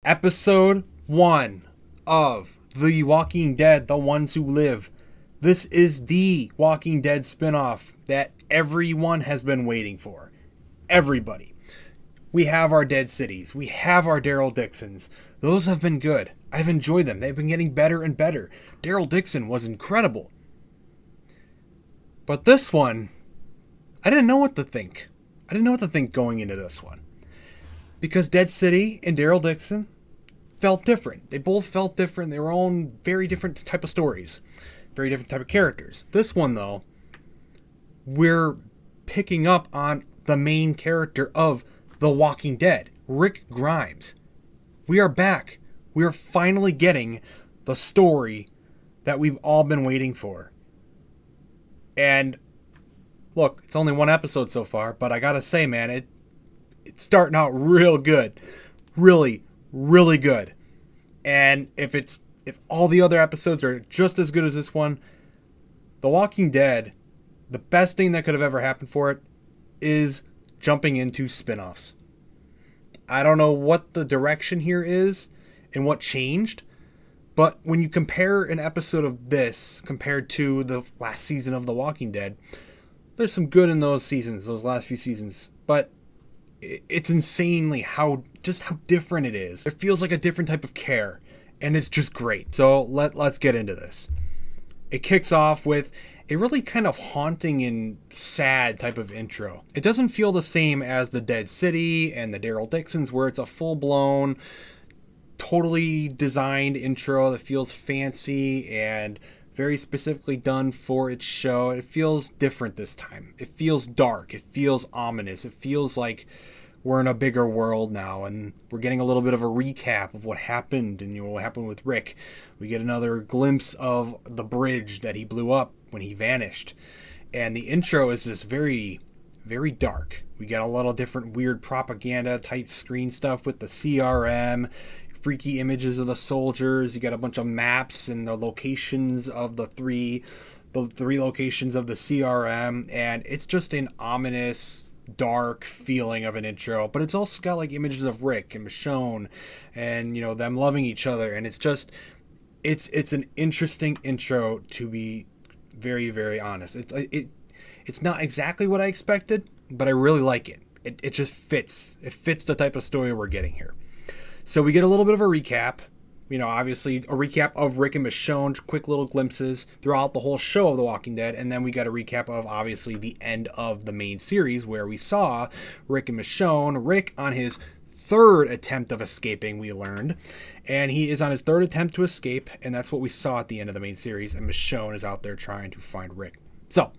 Episode 1 of The Walking Dead, The Ones Who Live. This is the Walking Dead spinoff that everyone has been waiting for. Everybody. We have our Dead Cities. We have our Daryl Dixons. Those have been good. I've enjoyed them. They've been getting better and better. Daryl Dixon was incredible. But this one, I didn't know what to think. I didn't know what to think going into this one. Because Dead City and Daryl Dixon felt different. They both felt different. They were own very different type of stories. Very different type of characters. This one, though, we're picking up on the main character of The Walking Dead, Rick Grimes. We are back. We are finally getting the story that we've all been waiting for. And look, it's only one episode so far, but I gotta say, man, it's starting out real good. Really, really good. And if all the other episodes are just as good as this one, The Walking Dead, the best thing that could have ever happened for it is jumping into spin-offs. I don't know what the direction here is and what changed, but when you compare an episode of this compared to the last season of The Walking Dead, there's some good in those seasons, those last few seasons, but it's insanely how different it is. It feels like a different type of care, and it's just great. So let's get into this. It kicks off with a really kind of haunting and sad type of intro. It doesn't feel the same as the Dead City and the Daryl Dixons, where it's a full-blown, totally designed intro that feels fancy and very specifically done for its show. It feels different this time. It feels dark. It feels ominous. It feels like we're in a bigger world now, and we're getting a little bit of a recap of what happened and what happened with Rick. We get another glimpse of the bridge that he blew up when he vanished. And the intro is just very, very dark. We get a lot of different weird propaganda type screen stuff with the CRM, freaky images of the soldiers. You got a bunch of maps and the locations of the three locations of the CRM, and it's just an ominous, dark feeling of an intro. But it's also got like images of Rick and Michonne, and them loving each other, and it's an interesting intro, to be very, very honest. It's not exactly what I expected, but I really like it. It just fits. It fits the type of story we're getting here. So we get a little bit of a recap, obviously a recap of Rick and Michonne, quick little glimpses throughout the whole show of The Walking Dead. And then we got a recap of obviously the end of the main series, where we saw Rick and Michonne, Rick on his third attempt of escaping, we learned. And he is on his third attempt to escape. And that's what we saw at the end of the main series. And Michonne is out there trying to find Rick. So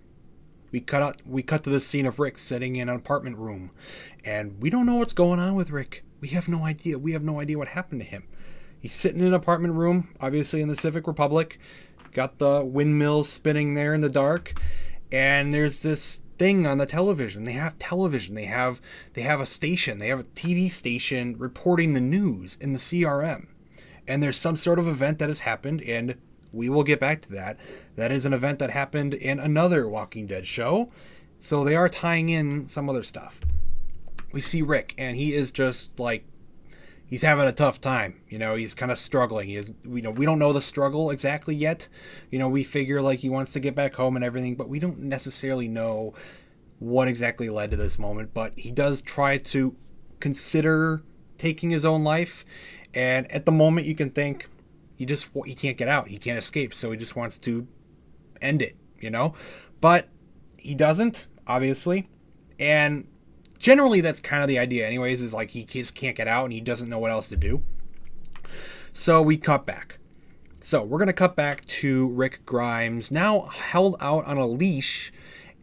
we cut to the scene of Rick sitting in an apartment room. And we don't know what's going on with Rick. We have no idea. We have no idea what happened to him. He's sitting in an apartment room, obviously in the Civic Republic. Got the windmills spinning there in the dark. And there's this thing on the television. They have television. They have a station. They have a TV station reporting the news in the CRM. And there's some sort of event that has happened, and we will get back to that. That is an event that happened in another Walking Dead show. So they are tying in some other stuff. We see Rick, and he is just like, he's having a tough time. He's kind of struggling. We don't know the struggle exactly yet. We figure like he wants to get back home and everything, but we don't necessarily know what exactly led to this moment. But he does try to consider taking his own life. And at the moment you can think he can't get out. He can't escape. So he just wants to end it, but he doesn't, obviously. And generally, that's kind of the idea anyways, is like he just can't get out and he doesn't know what else to do. So we cut back. So we're going to cut back to Rick Grimes, now held out on a leash,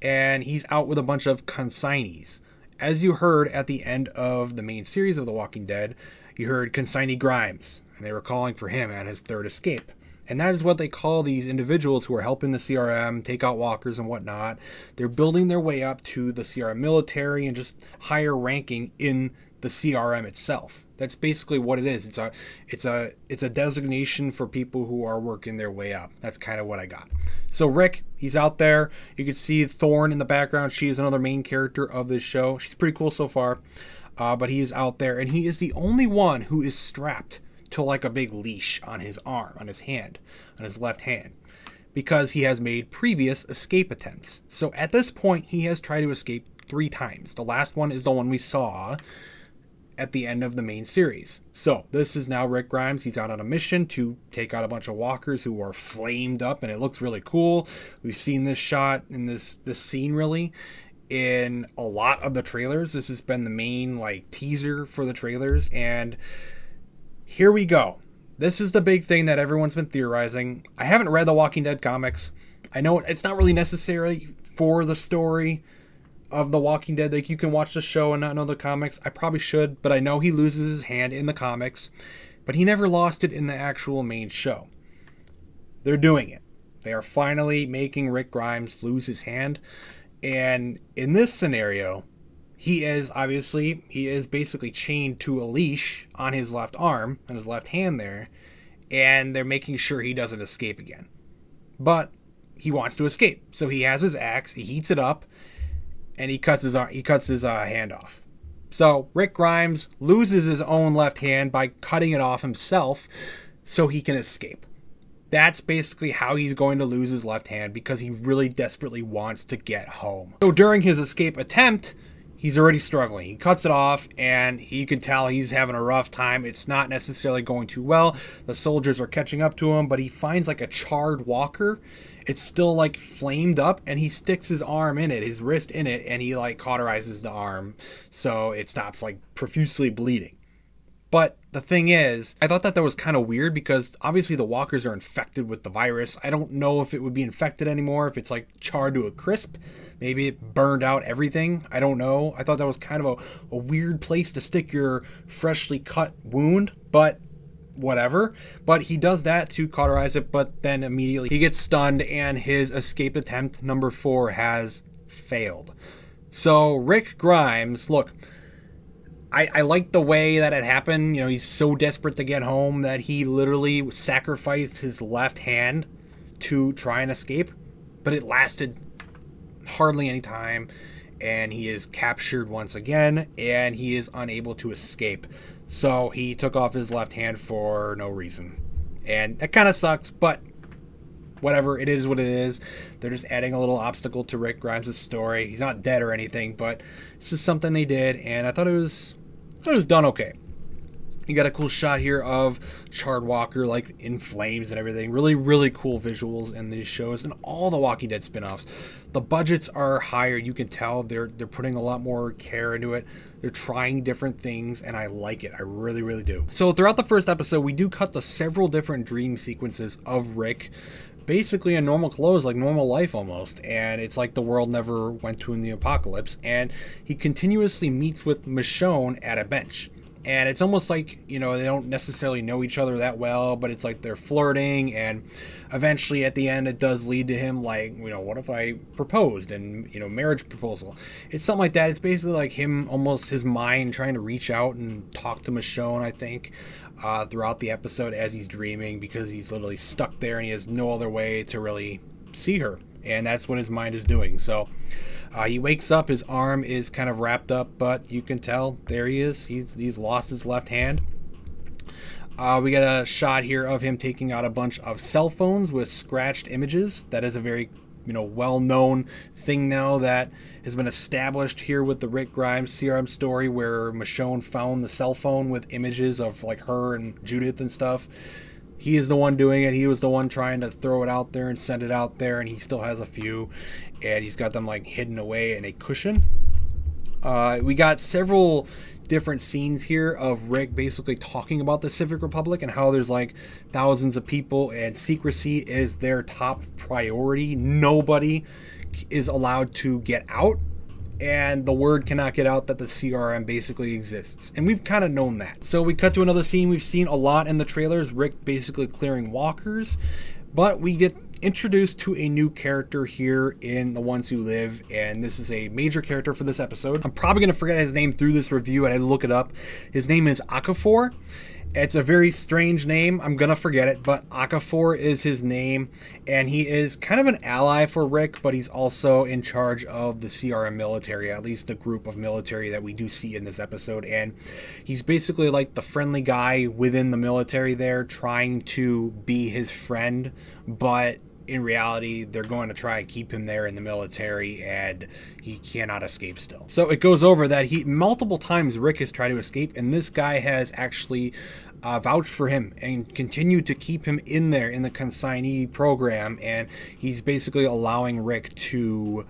and he's out with a bunch of consignees. As you heard at the end of the main series of The Walking Dead, you heard Consigne Grimes, and they were calling for him at his third escape. And that is what they call these individuals who are helping the CRM take out walkers and whatnot. They're building their way up to the CRM military and just higher ranking in the CRM itself. That's basically what it is. It's a designation for people who are working their way up. That's kind of what I got. So Rick, he's out there. You can see Thorne in the background. She is another main character of this show. She's pretty cool so far. but he is out there, and he is the only one who is strapped to like a big leash on his arm, on his hand, on his left hand, because he has made previous escape attempts. So at this point, he has tried to escape 3 times. The last one is the one we saw at the end of the main series. So this is now Rick Grimes. He's out on a mission to take out a bunch of walkers who are flamed up, and it looks really cool. We've seen this shot in this scene really in a lot of the trailers. This has been the main like teaser for the trailers, and here we go. This is the big thing that everyone's been theorizing. I haven't read the Walking Dead comics. I know it's not really necessary for the story of The Walking Dead. Like, you can watch the show and not know the comics. I probably should, but I know he loses his hand in the comics, but he never lost it in the actual main show. They're doing it. They are finally making Rick Grimes lose his hand, and in this scenario, he is basically chained to a leash on his left arm, on his left hand there, and they're making sure he doesn't escape again. But he wants to escape, so he has his axe, he heats it up, and he cuts his hand off. So Rick Grimes loses his own left hand by cutting it off himself so he can escape. That's basically how he's going to lose his left hand, because he really desperately wants to get home. So during his escape attempt, he's already struggling. He cuts it off, and you can tell he's having a rough time. It's not necessarily going too well. The soldiers are catching up to him, but he finds like a charred walker. It's still like flamed up, and he sticks his arm in it, his wrist in it, and he like cauterizes the arm so it stops like profusely bleeding. But the thing is, I thought that was kind of weird, because obviously the walkers are infected with the virus. I don't know if it would be infected anymore, if it's like charred to a crisp. Maybe it burned out everything. I don't know. I thought that was kind of a weird place to stick your freshly cut wound, but whatever. But he does that to cauterize it, but then immediately he gets stunned, and his escape attempt number 4 has failed. So Rick Grimes, look, I like the way that it happened. You know, he's so desperate to get home that he literally sacrificed his left hand to try and escape, but it lasted hardly any time, and he is captured once again, and he is unable to escape. So he took off his left hand for no reason, and that kind of sucks, but whatever, it is what it is. They're just adding a little obstacle to Rick Grimes' story. He's not dead or anything, but this is something they did, and I thought it was done okay. You got a cool shot here of Charred Walker like in flames and everything. Really, really cool visuals in these shows and all the Walking Dead spin-offs. The budgets are higher. You can tell they're putting a lot more care into it. They're trying different things, and I like it. I really, really do. So throughout the first episode, we do cut to several different dream sequences of Rick, basically in normal clothes, like normal life almost, and it's like the world never went to in the apocalypse, and he continuously meets with Michonne at a bench. And it's almost like, you know, they don't necessarily know each other that well, but it's like they're flirting, and eventually at the end it does lead to him like, you know, what if I proposed, and, you know, marriage proposal. It's something like that. It's basically like him, almost his mind trying to reach out and talk to Michonne, I think, throughout the episode as he's dreaming, because he's literally stuck there and he has no other way to really see her. And that's what his mind is doing. So he wakes up, his arm is kind of wrapped up, but you can tell there he is. He's lost his left hand. We got a shot here of him taking out a bunch of cell phones with scratched images. That is a very, you know, well-known thing now that has been established here with the Rick Grimes CRM story, where Michonne found the cell phone with images of like her and Judith and stuff. He is the one doing it. He was the one trying to throw it out there and send it out there, and he still has a few, and he's got them like hidden away in a cushion. We got several different scenes here of Rick basically talking about the Civic Republic and how there's like thousands of people, and secrecy is their top priority. Nobody is allowed to get out, and the word cannot get out that the CRM basically exists. And we've kind of known that. So we cut to another scene we've seen a lot in the trailers, Rick basically clearing walkers, but we get introduced to a new character here in The Ones Who Live, and this is a major character for this episode. I'm probably going to forget his name through this review, and I look it up. His name is Okafor, It's a very strange name. I'm going to forget it, but Okafor is his name, and he is kind of an ally for Rick, but he's also in charge of the CRM military, at least the group of military that we do see in this episode. And he's basically like the friendly guy within the military there, trying to be his friend, but in reality, they're going to try and keep him there in the military, and he cannot escape still. So it goes over that multiple times Rick has tried to escape, and this guy has actually vouched for him and continued to keep him in there in the consignee program, and he's basically allowing Rick to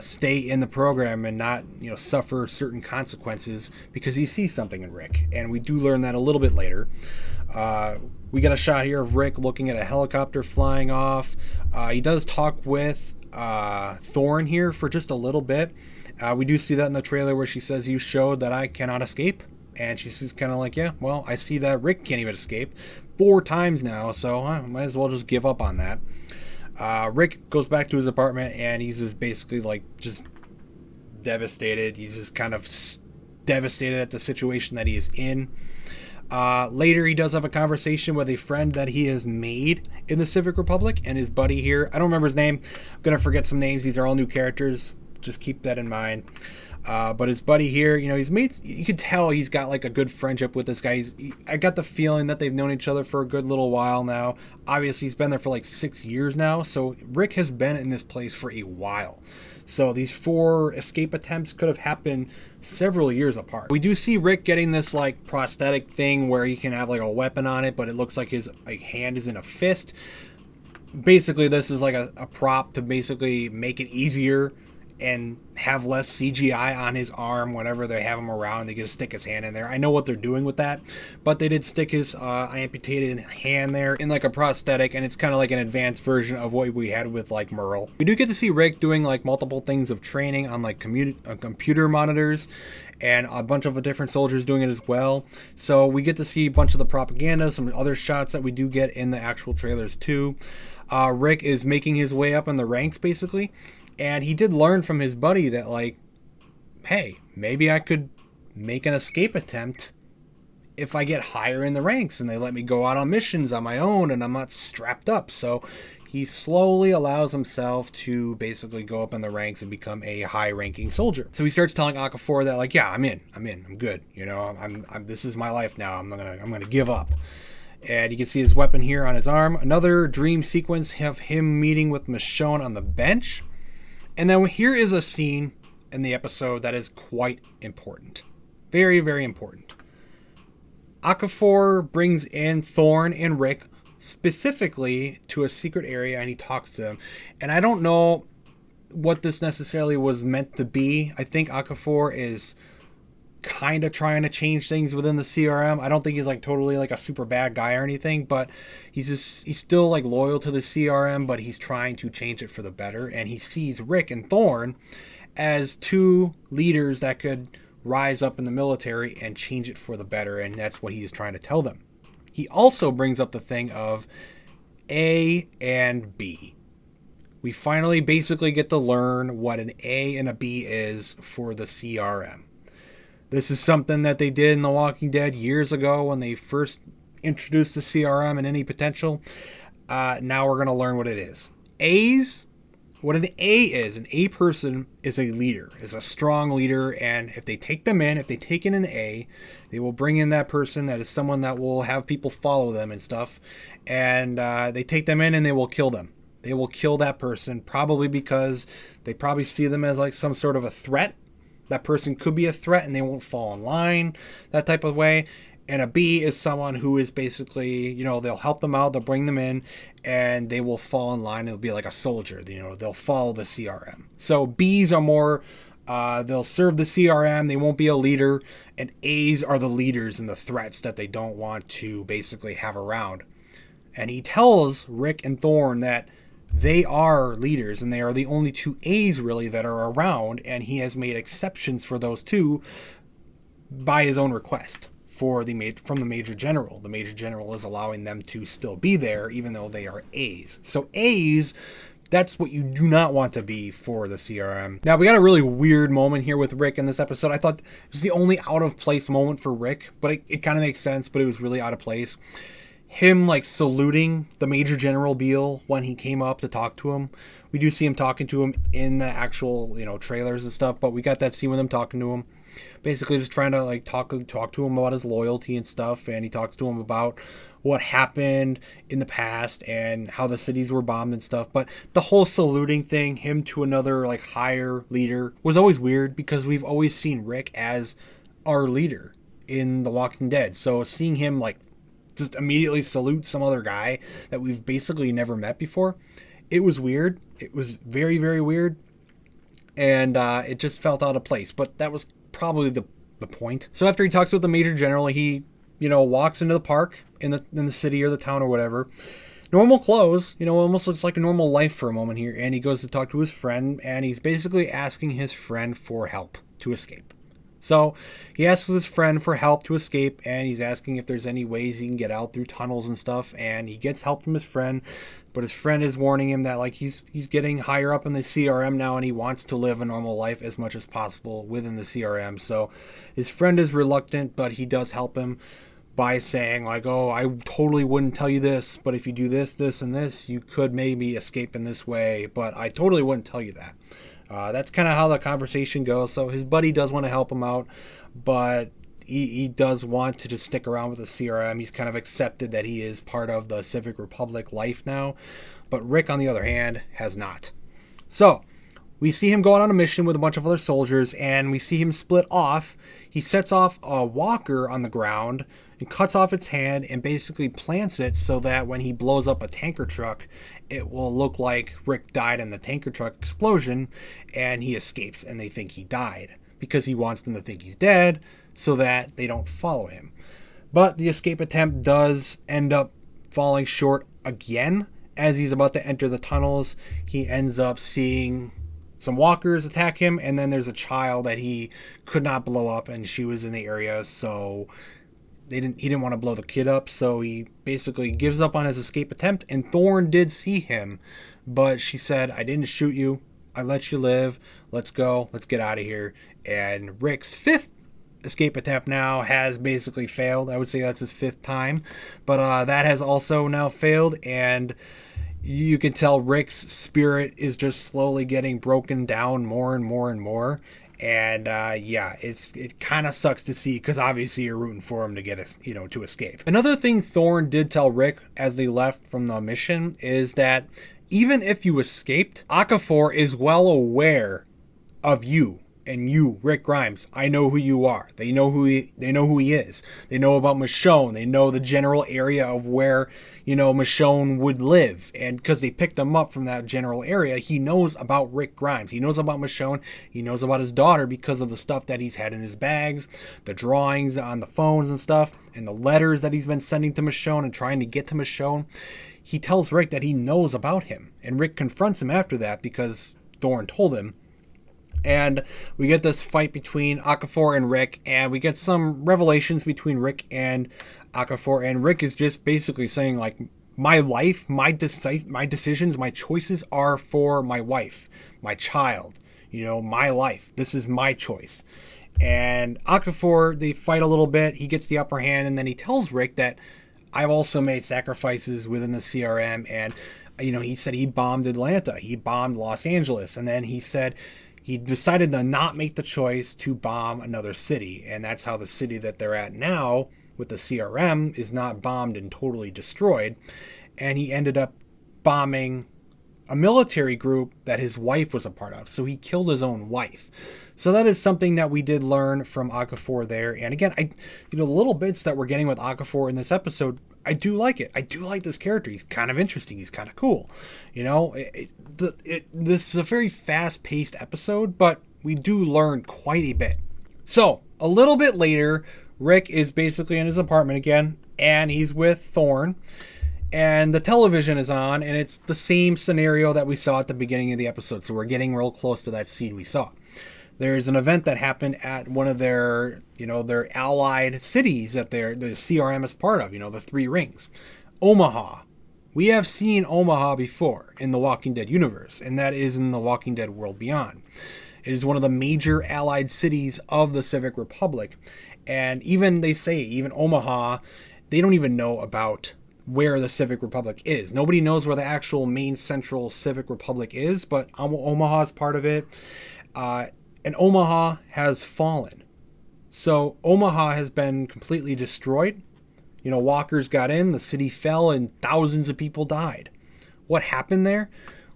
stay in the program and not, suffer certain consequences because he sees something in Rick. And we do learn that a little bit later. We get a shot here of Rick looking at a helicopter flying off. He does talk with Thorne here for just a little bit. We do see that in the trailer where she says, "You showed that I cannot escape." And she's kind of like, "Yeah, well, I see that Rick can't even escape 4 times now, so I might as well just give up on that." Rick goes back to his apartment, and he's just basically just devastated. He's just kind of devastated at the situation that he is in. Later, he does have a conversation with a friend that he has made in the Civic Republic, and his buddy here, I don't remember his name. I'm going to forget some names. These are all new characters. Just keep that in mind. But his buddy here, you could tell he's got a good friendship with this guy. I got the feeling that they've known each other for a good little while now. Obviously, he's been there for 6 years now. So Rick has been in this place for a while. So these 4 escape attempts could have happened several years apart. We do see Rick getting this prosthetic thing where he can have a weapon on it, but it looks like his hand is in a fist. Basically, this is a prop to basically make it easier and have less CGI on his arm whenever they have him around. They get to stick his hand in there. I know what they're doing with that, but they did stick his amputated hand there in a prosthetic, and it's kind of an advanced version of what we had with Merle. We do get to see Rick doing multiple things of training on computer monitors, and a bunch of different soldiers doing it as well. So we get to see a bunch of the propaganda, some other shots that we do get in the actual trailers too. Rick is making his way up in the ranks basically. And he did learn from his buddy that, hey, maybe I could make an escape attempt if I get higher in the ranks and they let me go out on missions on my own and I'm not strapped up. So he slowly allows himself to basically go up in the ranks and become a high-ranking soldier. So he starts telling Okafor that, yeah, I'm good. This is my life now. I'm gonna give up. And you can see his weapon here on his arm. Another dream sequence of him meeting with Michonne on the bench. And then here is a scene in the episode that is quite important. Very, very important. Okafor brings in Thorne and Rick specifically to a secret area, and he talks to them. And I don't know what this necessarily was meant to be. I think Okafor is kind of trying to change things within the CRM. I don't think he's totally a super bad guy or anything, but he's still loyal to the CRM, but he's trying to change it for the better. And he sees Rick and Thorne as 2 leaders that could rise up in the military and change it for the better, and that's what he is trying to tell them. He also brings up the thing of A and B. We finally basically get to learn what an A and a B is for the CRM. This is something that they did in The Walking Dead years ago when they first introduced the CRM and any potential. Now we're going to learn what it is. A's, what an A is, an A person is a leader, is a strong leader, and if they take them in, if they take in an A, they will bring in that person that is someone that will have people follow them and stuff, and they take them in and they will kill them. They will kill that person, probably because they probably see them as some sort of a threat. That person could be a threat and they won't fall in line, that type of way. And a B is someone who is basically, they'll help them out, they'll bring them in, and they will fall in line. It'll be like a soldier, they'll follow the CRM. So Bs are more, they'll serve the CRM, they won't be a leader, and A's are the leaders and the threats that they don't want to basically have around. And he tells Rick and Thorne that they are leaders, and they are the only 2 A's really that are around, and he has made exceptions for those 2 by his own request from the Major General. The Major General is allowing them to still be there even though they are A's. So A's That's what you do not want to be for the CRM. Now, we got a really weird moment here with Rick in this episode. I thought it was the only out of place moment for Rick, but it kind of makes sense, but it was really out of place. Him like saluting the Major General Beale when he came up to talk to him. We do see him talking to him in the actual, trailers and stuff, but we got that scene with him talking to him. Basically just trying to like talk to him about his loyalty and stuff, and he talks to him about what happened in the past and how the cities were bombed and stuff. But the whole saluting thing, him to another like higher leader, was always weird because we've always seen Rick as our leader in The Walking Dead. So seeing him like just immediately salute some other guy that we've basically never met before, it was weird. It was very, very weird. And it just felt out of place. But that was probably the point. So after he talks with the Major General, he walks into the park in the city or the town or whatever. Normal clothes, almost looks like a normal life for a moment here. And he goes to talk to his friend, and he's basically asking his friend for help to escape. So he asks his friend for help to escape, and he's asking if there's any ways he can get out through tunnels and stuff. And he gets help from his friend, but his friend is warning him that like he's getting higher up in the CRM now, and he wants to live a normal life as much as possible within the CRM. So his friend is reluctant, but he does help him by saying like, oh, I totally wouldn't tell you this, but if you do this, this, and this, you could maybe escape in this way, but I totally wouldn't tell you that. That's kind of how the conversation goes. So his buddy does want to help him out, but he does want to just stick around with the CRM. He's kind of accepted that he is part of the Civic Republic life now, but Rick, on the other hand, has not. So we see him going on a mission with a bunch of other soldiers, and we see him split off. He sets off a walker on the ground and cuts off its hand and basically plants it so that when he blows up a tanker truck, it will look like Rick died in the tanker truck explosion, and he escapes and they think he died because he wants them to think he's dead so that they don't follow him. But the escape attempt does end up falling short again. As he's about to enter the tunnels, he ends up seeing some walkers attack him, and then there's a child that he could not blow up, and she was in the area, so he didn't want to blow the kid up, so he basically gives up on his escape attempt. And Thorne did see him, but she said, I didn't shoot you, I let you live, let's go, let's get out of here. And Rick's fifth escape attempt now has basically failed. I would say that's his fifth time, but that has also now failed, and you can tell Rick's spirit is just slowly getting broken down more and more and more. And it kind of sucks to see, because obviously you're rooting for him to get to escape. Another thing Thorne did tell Rick as they left from the mission is that even if you escaped, Okafor is well aware of you. And you, Rick Grimes, I know who you are. They know who he is. They know about Michonne. They know the general area of where, Michonne would live. And because they picked him up from that general area, he knows about Rick Grimes. He knows about Michonne. He knows about his daughter because of the stuff that he's had in his bags, the drawings on the phones and stuff, and the letters that he's been sending to Michonne and trying to get to Michonne. He tells Rick that he knows about him. And Rick confronts him after that because Thorne told him. And we get this fight between Okafor and Rick, and we get some revelations between Rick and Okafor, and Rick is just basically saying, like, my life, my decisions, my choices are for my wife, my child, my life. This is my choice. And Okafor, they fight a little bit, he gets the upper hand, and then he tells Rick that I've also made sacrifices within the CRM, and, he said he bombed Atlanta, he bombed Los Angeles, and then he said he decided to not make the choice to bomb another city. And that's how the city that they're at now with the CRM is not bombed and totally destroyed. And he ended up bombing a military group that his wife was a part of. So he killed his own wife. So that is something that we did learn from Okafor there. And again, the little bits that we're getting with Okafor in this episode, I do like it. I do like this character. He's kind of interesting. He's kind of cool. This is a very fast-paced episode, but we do learn quite a bit. So, a little bit later, Rick is basically in his apartment again, and he's with Thorne, and the television is on, and it's the same scenario that we saw at the beginning of the episode, so we're getting real close to that scene we saw. There's an event that happened at one of their allied cities that the CRM is part of, the Three Rings. Omaha, We have seen Omaha before in the Walking Dead universe, and that is in the Walking Dead World Beyond. It is one of the major allied cities of the Civic Republic. And even, they say, even Omaha, they don't even know about where the Civic Republic is. Nobody knows where the actual main central Civic Republic is, but Omaha is part of it. And Omaha has fallen. So Omaha has been completely destroyed. You know, walkers got in, the city fell, and thousands of people died. What happened there?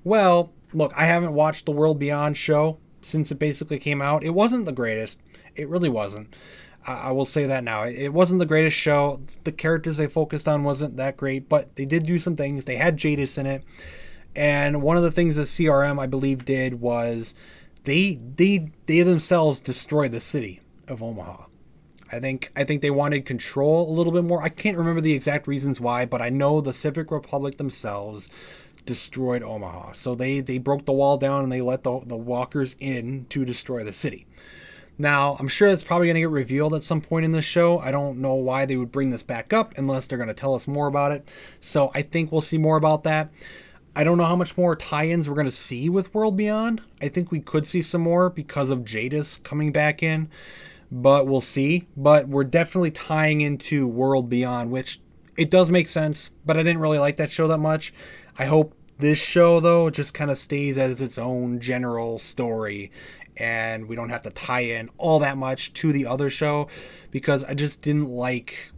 Well, look, I haven't watched the World Beyond show since it basically came out. It wasn't the greatest. It really wasn't. I will say that now. It wasn't the greatest show. The characters they focused on wasn't that great, but they did do some things. They had Jadis in it. And one of the things that CRM, I believe, did was they themselves destroyed the city of Omaha. I think they wanted control a little bit more. I can't remember the exact reasons why, but I know the Civic Republic themselves destroyed Omaha. So they broke the wall down and they let the walkers in to destroy the city. Now, I'm sure that's probably going to get revealed at some point in this show. I don't know why they would bring this back up unless they're going to tell us more about it. So I think we'll see more about that. I don't know how much more tie-ins we're going to see with World Beyond. I think we could see some more because of Jadis coming back in. But we'll see. But we're definitely tying into World Beyond, which it does make sense. But I didn't really like that show that much. I hope this show, though, just kind of stays as its own general story. And we don't have to tie in all that much to the other show. Because I just didn't like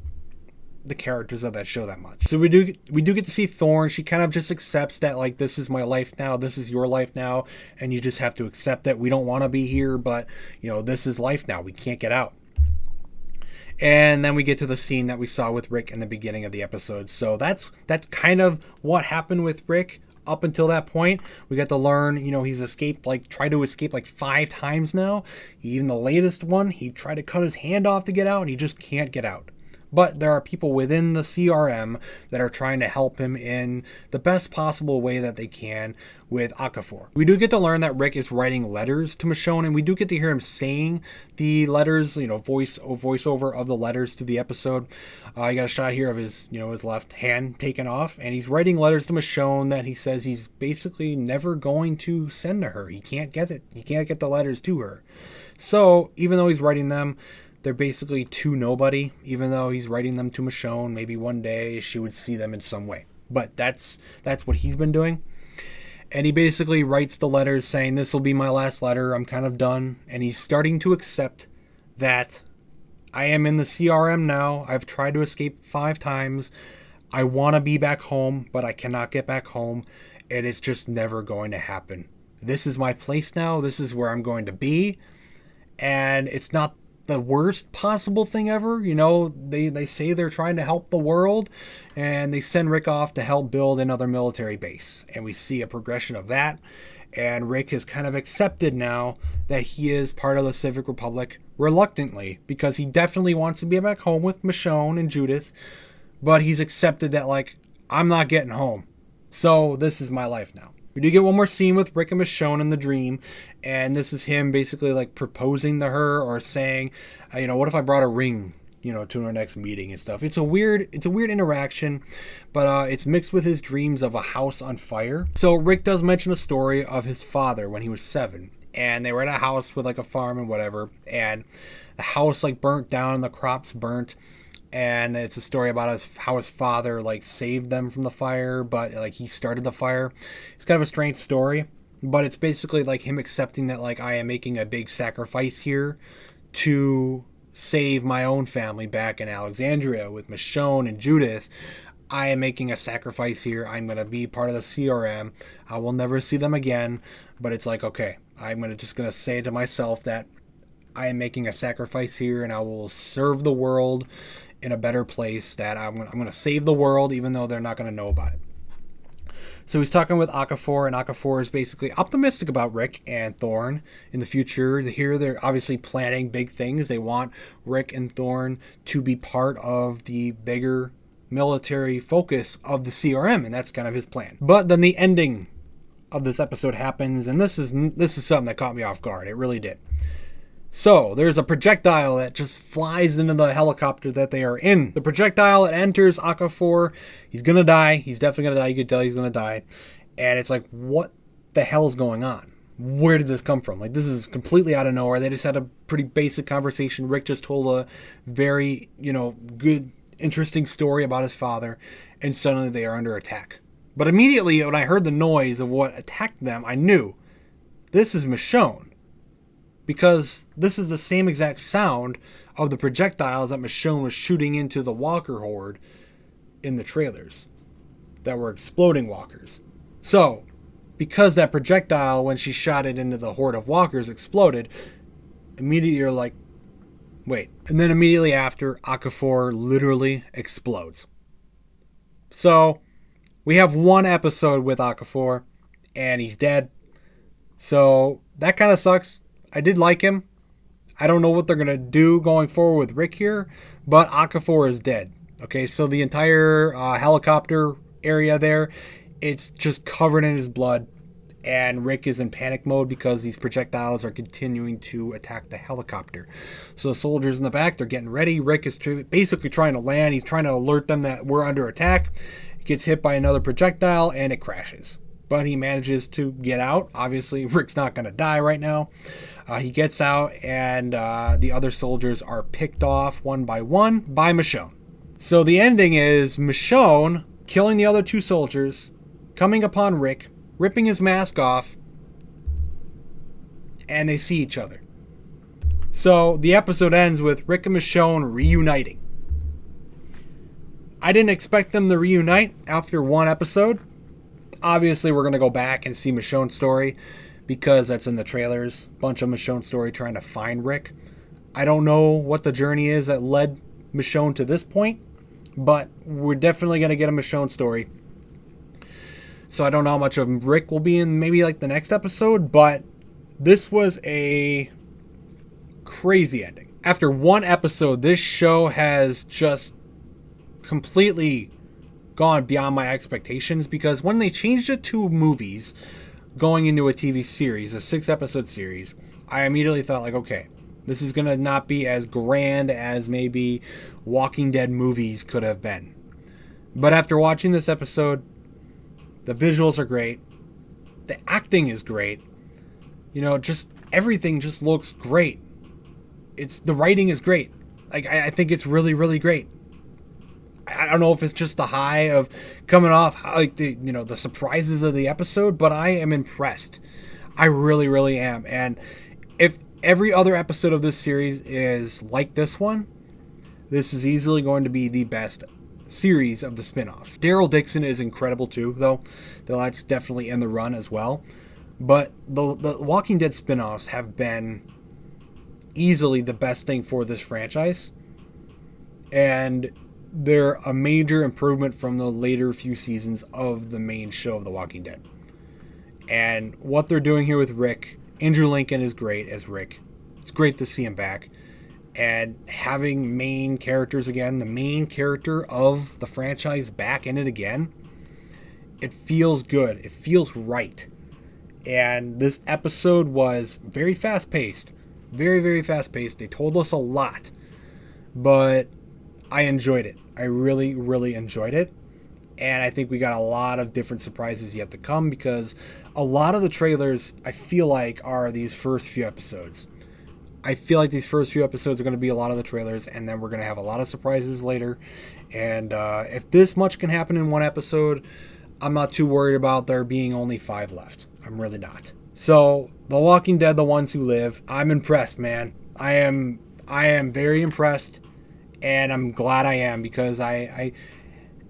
the characters of that show that much. So we do get to see Thorne. She kind of just accepts that, like, this is my life now, this is your life now, and you just have to accept that we don't want to be here, but, you know, this is life now. We can't get out. And then we get to the scene that we saw with Rick in the beginning of the episode. So that's kind of what happened with Rick up until that point. We got to learn, you know, he's tried to escape 5 times now. Even the latest one, he tried to cut his hand off to get out, and he just can't get out. But there are people within the CRM that are trying to help him in the best possible way that they can with Okafor. We do get to learn that Rick is writing letters to Michonne, and we do get to hear him saying the letters, you know, voiceover of the letters to the episode. You got a shot here of his left hand taken off, and he's writing letters to Michonne that he says he's basically never going to send to her. He can't get it. He can't get the letters to her. So even though he's writing them, they're basically to nobody, even though he's writing them to Michonne. Maybe one day she would see them in some way. But that's what he's been doing. And he basically writes the letters saying, this will be my last letter. I'm kind of done. And he's starting to accept that I am in the CRM now. I've tried to escape 5 times. I want to be back home, but I cannot get back home. And it's just never going to happen. This is my place now. This is where I'm going to be. And it's not the worst possible thing ever. You know, they say they're trying to help the world, and they send Rick off to help build another military base. And we see a progression of that. And Rick has kind of accepted now that he is part of the Civic Republic reluctantly, because he definitely wants to be back home with Michonne and Judith. But he's accepted that, like, I'm not getting home. So this is my life now. We do get one more scene with Rick and Michonne in the dream, and this is him basically like proposing to her or saying, what if I brought a ring, to our next meeting and stuff. It's a weird interaction, but it's mixed with his dreams of a house on fire. So Rick does mention a story of his father when he was 7, and they were at a house with like a farm and whatever, and the house like burnt down and the crops burnt. And it's a story about how his father like saved them from the fire, but like he started the fire. It's kind of a strange story, but it's basically like him accepting that like I am making a big sacrifice here to save my own family back in Alexandria with Michonne and Judith. I am making a sacrifice here. I'm going to be part of the CRM. I will never see them again, but it's like, okay, I'm just going to say to myself that I am making a sacrifice here, and I will serve the world in a better place, that I'm going to save the world even though they're not going to know about it. So he's talking with Okafor, and Okafor is basically optimistic about Rick and Thorne in the future. Here they're obviously planning big things. They want Rick and Thorne to be part of the bigger military focus of the CRM, and that's kind of his plan. But then the ending of this episode happens, and this is something that caught me off guard. It really did. So, there's a projectile that just flies into the helicopter that they are in. The projectile, it enters Okafor. He's going to die. He's definitely going to die. You can tell he's going to die. And it's like, what the hell is going on? Where did this come from? Like, this is completely out of nowhere. They just had a pretty basic conversation. Rick just told a very, good, interesting story about his father. And suddenly they are under attack. But immediately when I heard the noise of what attacked them, I knew this is Michonne. Because this is the same exact sound of the projectiles that Michonne was shooting into the walker horde in the trailers that were exploding walkers. So, because that projectile, when she shot it into the horde of walkers, exploded, immediately you're like, wait. And then immediately after, Okafor literally explodes. So, we have one episode with Okafor, and he's dead. So, that kind of sucks. I did like him. I don't know what they're going to do going forward with Rick here, but Okafor is dead. Okay, so the entire helicopter area there, it's just covered in his blood, and Rick is in panic mode because these projectiles are continuing to attack the helicopter. So the soldiers in the back, they're getting ready. Rick is basically trying to land. He's trying to alert them that we're under attack. He gets hit by another projectile, and it crashes. But he manages to get out. Obviously, Rick's not going to die right now. He gets out, and the other soldiers are picked off one by Michonne. So the ending is Michonne killing the other two soldiers, coming upon Rick, ripping his mask off, and they see each other. So the episode ends with Rick and Michonne reuniting. I didn't expect them to reunite after one episode. Obviously, we're going to go back and see Michonne's story because that's in the trailers. Bunch of Michonne's story trying to find Rick. I don't know what the journey is that led Michonne to this point, but we're definitely going to get a Michonne story. So I don't know how much of Rick will be in maybe like the next episode, but this was a crazy ending. After one episode, this show has just completely gone beyond my expectations, because when they changed it to movies going into a TV series, a 6-episode series, I immediately thought like, okay, this is going to not be as grand as maybe Walking Dead movies could have been. But after watching this episode, the visuals are great. The acting is great. Just everything just looks great. The writing is great. Like, I think it's really, really great. I don't know if it's just the high of coming off like the surprises of the episode, but I am impressed. I really, really am. And if every other episode of this series is like this one, this is easily going to be the best series of the spin-offs. Daryl Dixon is incredible too, though. That's definitely in the run as well. But the Walking Dead spin-offs have been easily the best thing for this franchise. And they're a major improvement from the later few seasons of the main show of The Walking Dead. And what they're doing here with Rick, Andrew Lincoln is great as Rick. It's great to see him back. And having main characters again, the main character of the franchise back in it again, it feels good. It feels right. And this episode was very fast-paced. Very, very fast-paced. They told us a lot. But I enjoyed it. I really, really enjoyed it. And I think we got a lot of different surprises yet to come, because a lot of the trailers, I feel like, are these first few episodes. I feel like these first few episodes are going to be a lot of the trailers, and then we're going to have a lot of surprises later. And if this much can happen in one episode, I'm not too worried about there being only 5 left. I'm really not. So, The Walking Dead, The Ones Who Live, I'm impressed, man. I am very impressed. And I'm glad I am, because I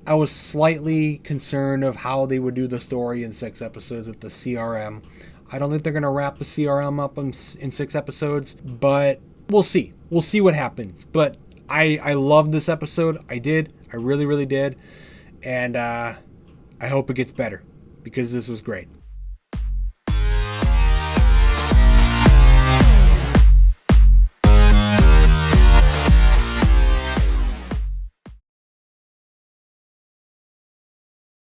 was slightly concerned of how they would do the story in 6 episodes with the CRM. I don't think they're going to wrap the CRM up in 6 episodes, but we'll see. We'll see what happens. But I loved this episode. I did. I really, really did. And I hope it gets better, because this was great.